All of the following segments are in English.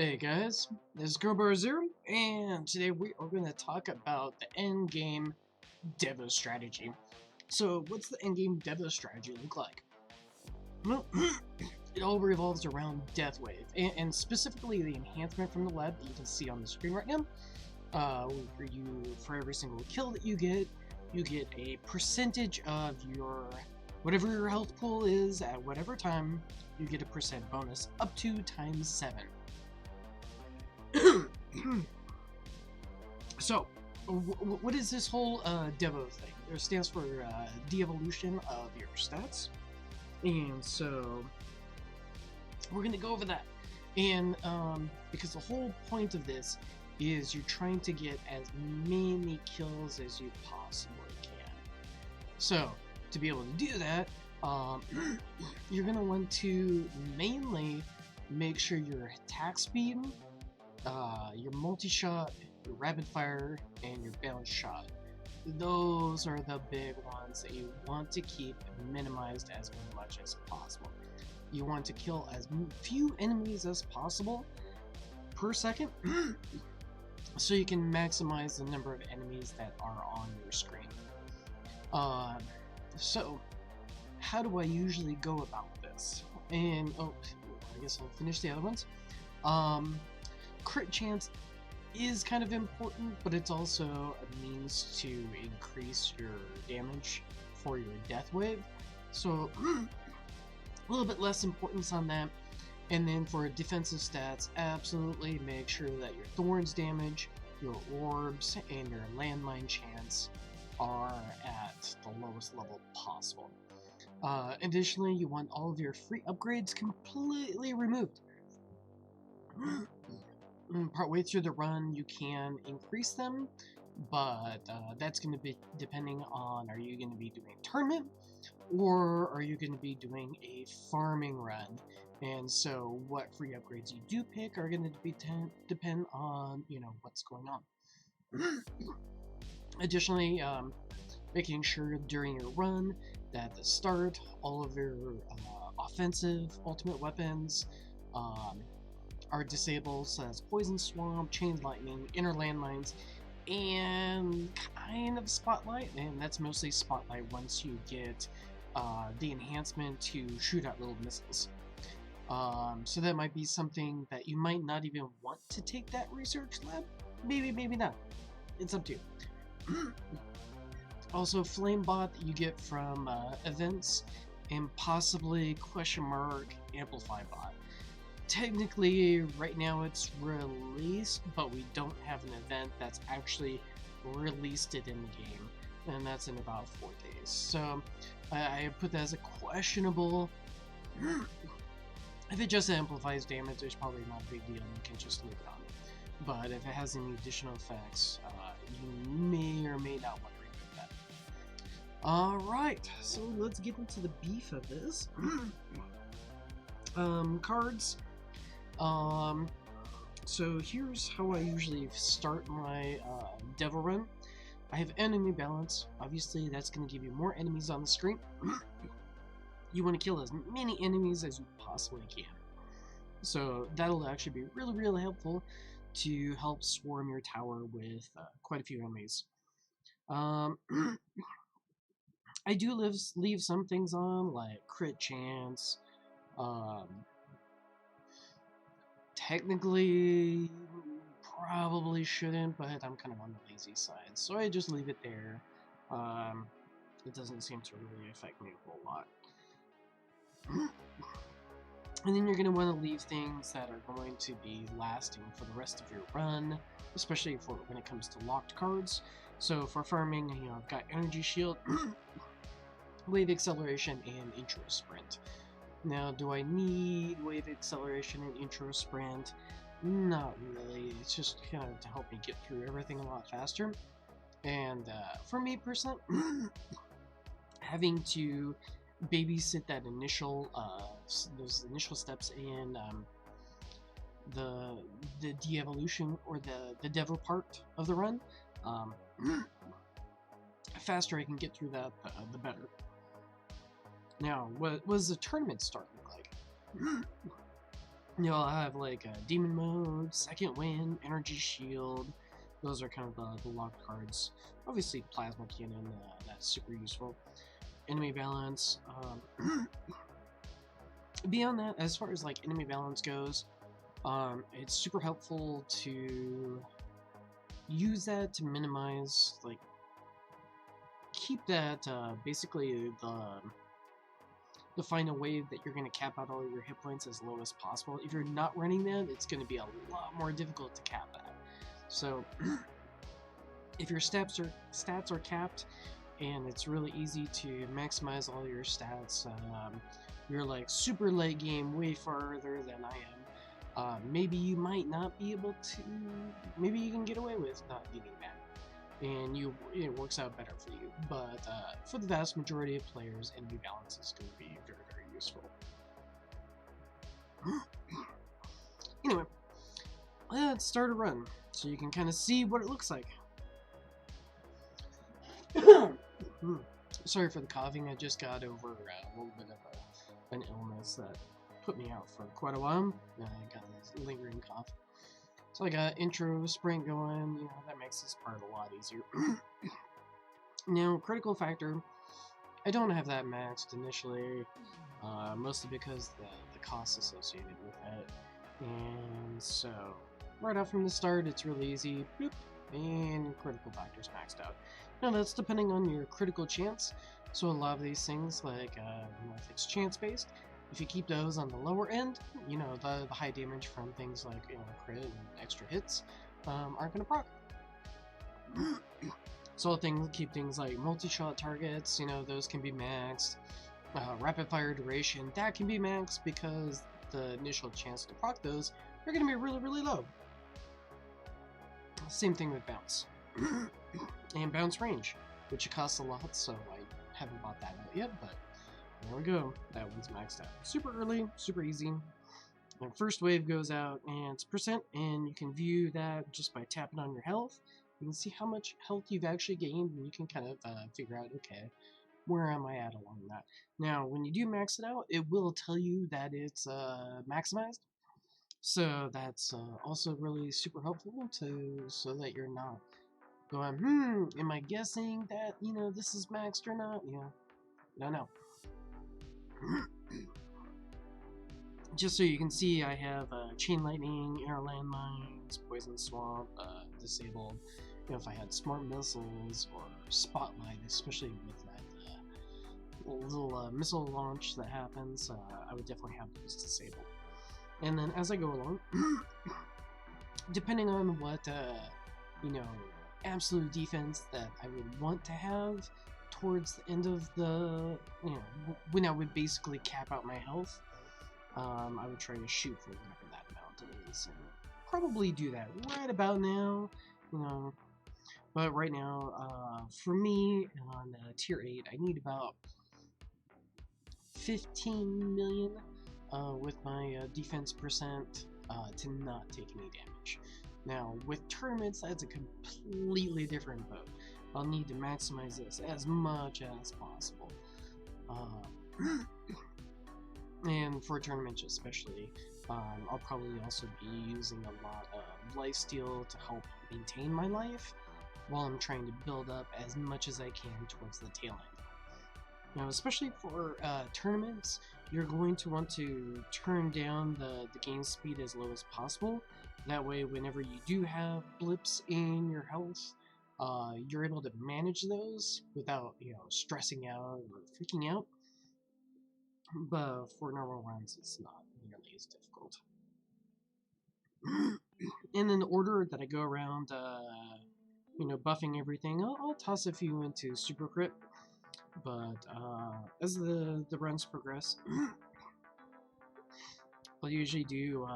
Hey guys, this is Crowbar Zero, and today we are going to talk about the endgame Devo strategy. So, what's the endgame Devo strategy look like? Well, it all revolves around Death Wave, and specifically the enhancement from the lab that you can see on the screen right now. For every single kill that you get a percentage of your whatever your health pool is at whatever time. You get a percent bonus up to times 7. So, what is this whole Devo thing? It stands for de-evolution of your stats, and so we're gonna go over that. And because the whole point of this is you're trying to get as many kills as you possibly can. So, to be able to do that, you're gonna want to mainly make sure your attack speed, your multi-shot, your rapid fire, and your balanced shot. Those are the big ones that you want to keep minimized as much as possible. You want to kill as few enemies as possible per second so you can maximize the number of enemies that are on your screen. So, how do I usually go about this? And, I guess I'll finish the other ones. Crit chance is kind of important, but it's also a means to increase your damage for your death wave. So a little bit less importance on that. And then for defensive stats, absolutely make sure that your thorns damage, your orbs, and your landmine chance are at the lowest level possible. Additionally, you want all of your free upgrades completely removed. Partway through the run, you can increase them, but that's going to be depending on, are you going to be doing a tournament or are you going to be doing a farming run? And so what free upgrades you do pick are going to depend on, what's going on. Additionally, making sure during your run that at the start, all of your offensive ultimate weapons are disabled, so that's Poison Swamp, Chain Lightning, Inner Landmines, and kind of Spotlight, and that's mostly Spotlight once you get the enhancement to shoot out little missiles. So that might be something that you might not even want to take that research lab. Maybe not. It's up to you. Also, Flame Bot that you get from events, and possibly Amplify Bot. Technically, right now it's released, but we don't have an event that's actually released it in the game, and that's in about 4 days. So I put that as a questionable. If it just amplifies damage, there's probably not a big deal, and you can just leave it on. But if it has any additional effects, you may or may not want to remove that. Alright, so let's get into the beef of this. Cards. So here's how I usually start my Devil run. I have enemy balance. Obviously, that's going to give you more enemies on the screen. You want to kill as many enemies as you possibly can. So that'll actually be really, really helpful to help swarm your tower with quite a few enemies. I do leave some things on, like crit chance. Technically, probably shouldn't, but I'm kind of on the lazy side, so I just leave it there. It doesn't seem to really affect me a whole lot. And then you're going to want to leave things that are going to be lasting for the rest of your run, especially when it comes to locked cards. So for farming, I've got Energy Shield, Wave Acceleration, and Intro Sprint. Now, do I need Wave Acceleration and Intro Sprint? Not really. It's just kind of to help me get through everything a lot faster. And for me personally, having to babysit that those initial steps in the de-evolution or the Devo part of the run, the faster I can get through that, the better. Now, what does the tournament start look like? I'll have like a Demon Mode, Second Wind, Energy Shield. Those are kind of the locked cards. Obviously, Plasma Cannon, that's super useful. Enemy Balance. Beyond that, as far as like enemy balance goes, it's super helpful to use that to minimize, like, keep that basically the final wave that you're going to cap out all your hit points as low as possible. If you're not running that, it's going to be a lot more difficult to cap that. So if your stats are capped, and it's really easy to maximize all your stats, you're like super late game, way farther than I am. Maybe you might not be able to. Maybe you can get away with not needing that, and it works out better for you. But for the vast majority of players, enemy balance is going to be very, very useful. Anyway, let's start a run so you can kind of see what it looks like. Sorry for the coughing. I just got over a little bit of an illness that put me out for quite a while. I got this lingering cough. So I got intro sprint going. That makes this part a lot easier. Now, critical factor, I don't have that maxed initially, mostly because the costs associated with it. And so, right off from the start, it's really easy. Boop, and critical factor's maxed out. Now, that's depending on your critical chance. So a lot of these things, like if it's chance-based, if you keep those on the lower end, the high damage from things like crit and extra hits aren't going to proc. So keep things like multi-shot targets, those can be maxed. Rapid fire duration, that can be maxed because the initial chance to proc those are going to be really, really low. Same thing with bounce. And bounce range, which costs a lot, so I haven't bought that out yet, but there we go. That one's maxed out. Super early, super easy. And first wave goes out, and it's percent, and you can view that just by tapping on your health. You can see how much health you've actually gained, and you can kind of figure out, okay, where am I at along that. Now, when you do max it out, it will tell you that it's maximized. So that's also really super helpful so that you're not going, am I guessing that, this is maxed or not? No. Just so you can see, I have Chain Lightning, Air Landmines, Poison Swamp, disabled. If I had Smart Missiles or Spotlight, especially with that little missile launch that happens, I would definitely have those disabled. And then as I go along, depending on what, absolute defense that I would want to have towards the end of the, when I would basically cap out my health, I would try to shoot for whatever that amount is, and probably do that right about now, but right now, for me, on tier 8, I need about 15 million with my defense percent to not take any damage. Now, with tournaments, that's a completely different boat. I'll need to maximize this as much as possible. And for tournaments especially, I'll probably also be using a lot of lifesteal to help maintain my life while I'm trying to build up as much as I can towards the tail end. Now, especially for tournaments, you're going to want to turn down the game speed as low as possible. That way, whenever you do have blips in your health, you're able to manage those without, stressing out or freaking out. But for normal runs, it's not nearly as difficult. And in the order that I go around, buffing everything, I'll toss a few into Super Crit. But as the runs progress, I'll usually do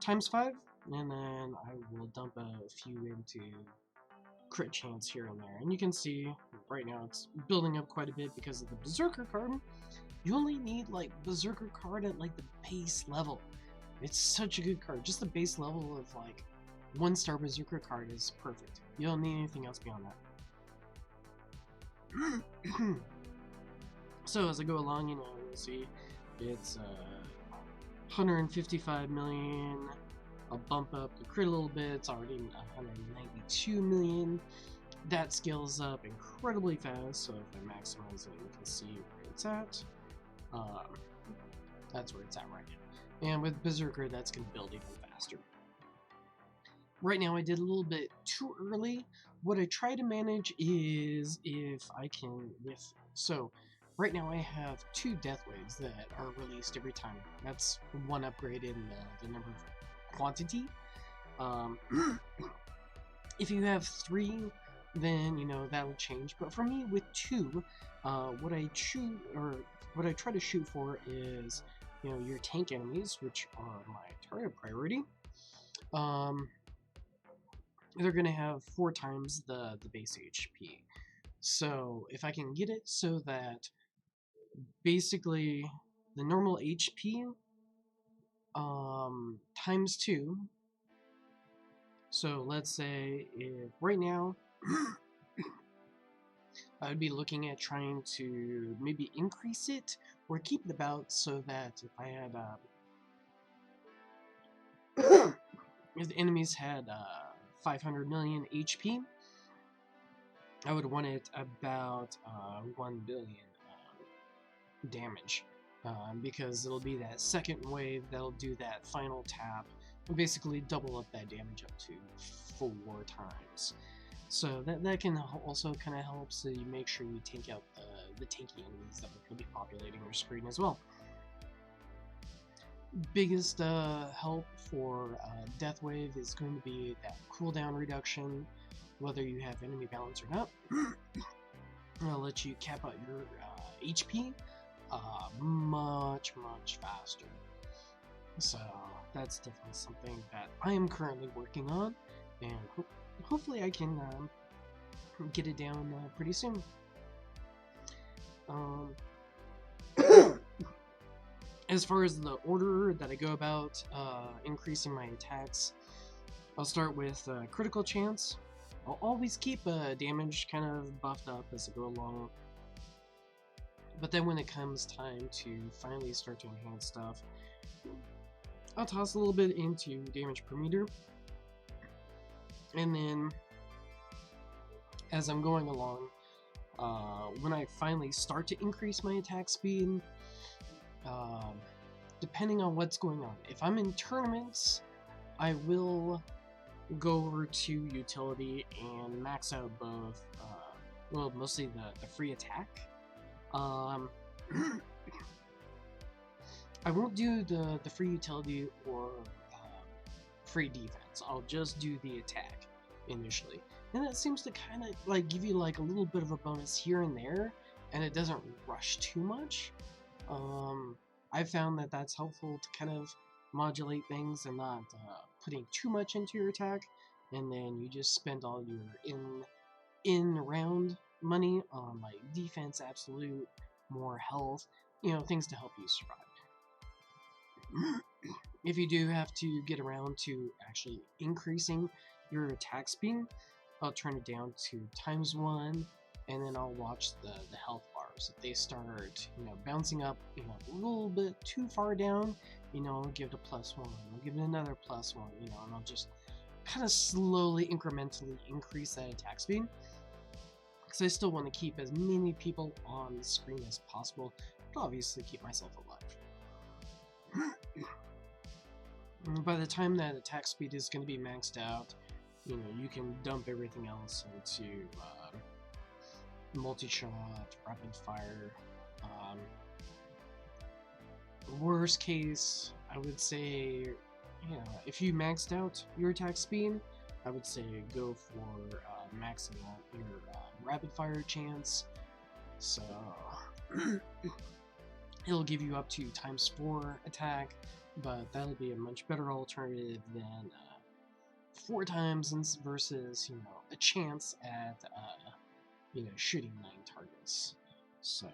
×5, and then I will dump a few into crit chance here and there. And you can see right now it's building up quite a bit because of the Berserker card. You only need like Berserker card at like the base level. It's such a good card. Just the base level of like 1-star Berserker card is perfect. You don't need anything else beyond that. So as I go along, you'll see it's 155 million. I'll bump up the crit a little bit. It's already 192 million. That scales up incredibly fast, so if I maximize it, you can see where it's at. That's where it's at right now. And with Berserker, that's going to build even faster. Right now, I did a little bit too early. What I try to manage is if I can, so right now I have 2 Death Waves that are released every time. That's one upgrade in the number of quantity. If you have 3, then you know that'll change. But for me, with 2, what I try to shoot for is, you know, your tank enemies, which are my target priority. They're gonna have 4 times the base HP. So if I can get it so that basically the normal HP times 2. So let's say if right now I would be looking at trying to maybe increase it or keep it about, so that if I had if the enemies had 500 million HP, I would want it about 1 billion damage, because it'll be that second wave that'll do that final tap and basically double up that damage up to 4 times. So that can also kind of help, so you make sure you take out the tanky enemies that are going to be populating your screen as well. Biggest help for Death Wave is going to be that cooldown reduction, whether you have enemy balance or not. It'll let you cap out your HP much faster. So that's definitely something that I am currently working on, and hopefully I can get it down pretty soon. As far as the order that I go about increasing my attacks, I'll start with critical chance. I'll always keep damage kind of buffed up as I go along. But then when it comes time to finally start to enhance stuff, I'll toss a little bit into damage per meter. And then, as I'm going along, when I finally start to increase my attack speed, depending on what's going on. If I'm in tournaments, I will go over to utility and max out both, well, mostly the free attack. I won't do the free utility or free defense. I'll just do the attack initially, and that seems to kind of like give you like a little bit of a bonus here and there, and it doesn't rush too much. I've found that that's helpful to kind of modulate things and not putting too much into your attack, and then you just spend all your in-round money on like defense, absolute, more health, you know, things to help you survive. If you do have to get around to actually increasing your attack speed, I'll turn it down to ×1, and then I'll watch the health bars. If they start, you know, bouncing up, you know, a little bit too far down, you know, I'll give it a +1, I'll give it another +1, you know, and I'll just kind of slowly, incrementally increase that attack speed, because I still want to keep as many people on the screen as possible, but obviously keep myself alive. By the time that attack speed is going to be maxed out, you know, you can dump everything else into multi-shot, rapid fire. Worst case, I would say, you know, if you maxed out your attack speed, I would say go for maxing out your rapid fire chance. So it'll give you up to ×4 attack, but that'll be a much better alternative than 4 times versus, you know, a chance at you know, shooting 9 targets. So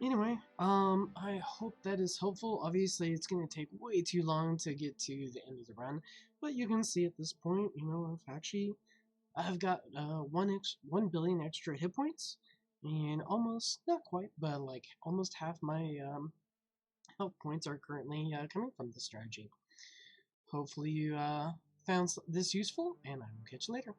anyway, I hope that is helpful. Obviously, it's going to take way too long to get to the end of the run, but you can see at this point, you know, I've got 1 billion extra hit points, and almost, not quite, but like almost half my health points are currently coming from this strategy. Hopefully you found this useful, and I will catch you later.